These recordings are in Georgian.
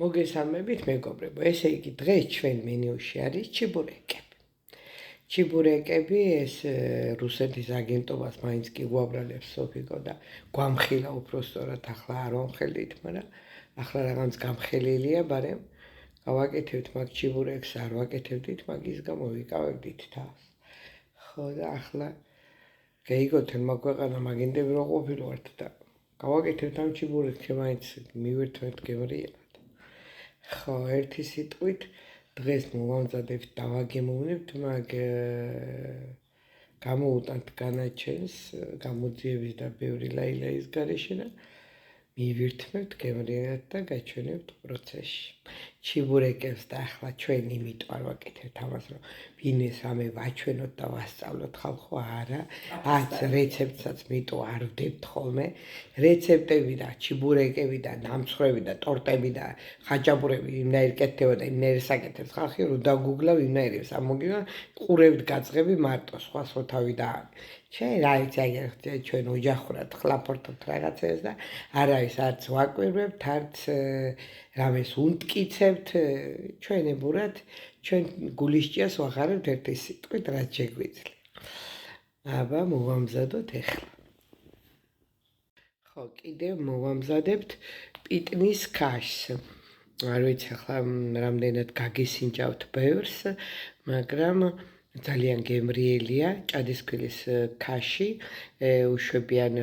მოგესალმებით მეგობრებო, ესე იგი დღეს ჩვენ მენიუში არის ჩიბურეკები. ჩიბურეკები ეს რუსეთის აგენტობას მაინც კი გვაბრალებს სოფიკო და გვამხილა უпростоრად ახლა არ ვამხელდით, მაგრამ ახლა რაღაც გამხელილია, მაგრამ გავაკეთებთ მაგ ჩიბურეკს, არ ვაკეთებდით, მაგის გამო ვიკავებდით თავს. ხო და ახლა გეიგოთ მაგ ქვეყანა მაგინდები რო ყოფილვართ და გავაკეთებთ ამ ჩიბურეკს, მაინც მივერთვეთ გემრიელად. ხო, ერთი სიტყვით დღეს მოვამზადებთ და ვაგემოვნებთ მაგ გამოუტანთ განაჩენს გამოძიების და ბევრი ლაილაის გარეშე და მივირთმევთ გემრიელად და გაჩვენებთ პროცესში. ჩიბურეკებს და ახლა ჩვენ იმიტომ არ ვაკეთებთ ამას, რომ ვინმეს ამე ვაჩვენოთ და ვასწავლოთ ხალხო, არა, რეცეპტსაც მიტო არ ვდებთ ხოლმე. რეცეპტები და ჩიბურეკები და ნამცხრები და ტორტები და ხაჭაპურები იმნაირ კეთდება და იმნაირ საკეთებს ხალხი, რომ დაგუგლავ იმნაირებს ამოგივა, ყურებთ გაწყები მარტო, სხვას რო თავი დააგ. ჩვენ რა იცი აგერ ჩვენ ოჯახურად ხლაფორთობთ რაღაცებს და არავის არც ვაკვირვებთ, არც რამეს უმტკიცებთ, ჩვენებურად, ჩვენ გულისჭიას ვახარებთ ერთი სიტყვით, რაც შეგვიძლია. აბა მოვამზადოთ ახლა. ხო, კიდევ მოვამზადებთ პიტნის ქაშს. არ ვიცი ახლა რამდენად გაგესინჯავთ ბევრს, მაგრამ ძალიან გემრიელია, ჭადისქვილის ქაში, უშვებიან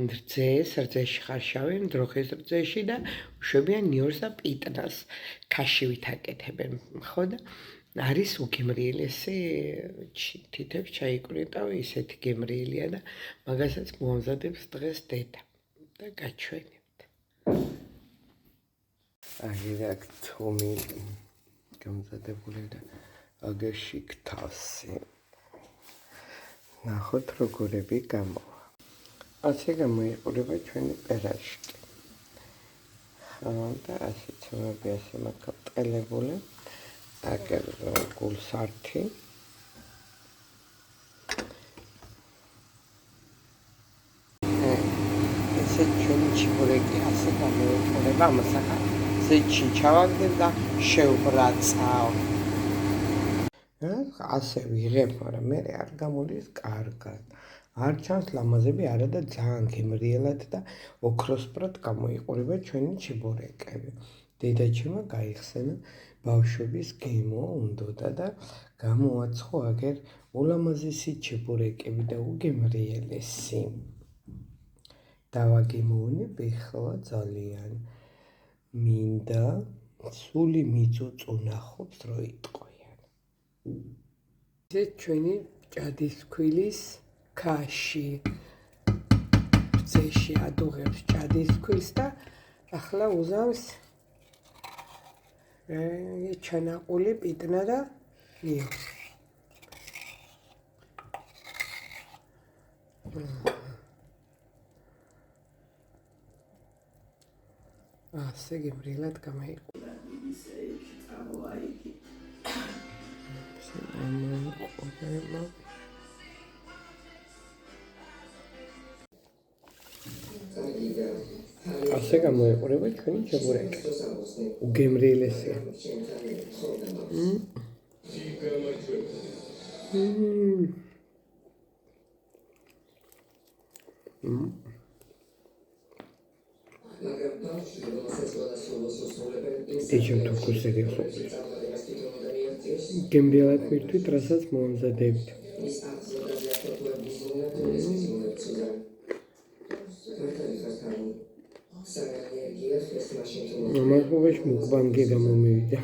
რძეში ხარშავენ, დროხის რძეში და უშვებიან ნიორს და პიტნას ქაშივით აკეთებენ, ხო და არის უგემრიელესი თითებს ჩაიკვრიტავ, ისეთი გემრიელია და მაგასაც მოვამზადებს დღეს დედა და გაჩვენებთ. აქ თომი გამზადებული და აგერში ქთასი. ნახოთ როგორები გამოვა. ასე გამოიყურება ჩვენი პერაშკი. და ასე ცნობები ასე მაქვს ტყელებული. აგერ გულსართი. ესე ჩვენი ჩიბურეკი ასე გამოიყურება, ამასაკა ზეთში ჩავაგდებ და შევბრაცავ. ასე ვიღებ, მაგრამ მე არ გამოდის კარგად. არ ჩანს ლამაზები, არა და ძალიან გემრიელად და ოქროსფრად გამოიყურება ჩვენი ჩიბურეკები. დედაჩემმა გაიხსენა ბავშვობის გემო უნდოდა და გამოაცხო აგერ ულამაზესი ჩიბურეკები და უგემრიელესი. დავაგემოვნებ ახლა ძალიან. მინდა სული მიწუწ უნახობს რო იტყვიან. ეს ჩვენი ჭადისქვილის ქაში. რძეში ადუღებს ჭადისქვილს და ახლა უზავს ჩანაყული პიტნა და ნიორს. ასე გემრიელად გამოიყურება. ასე გამოიყურება ჩვენი ჩიბურეკი. უგემრიელესია. ეჩემ თურქულსები ხობლი. გემრიელად მირთვით, რასაც მოვამზადებთ. მართლობაში მუკბანგი გამომივიდა.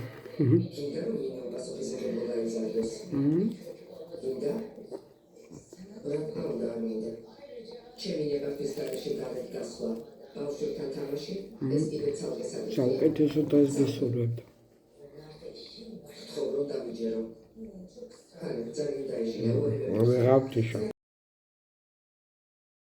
საუკეთესო დღეს გესურვებთ. ვეღარ ვთიშა.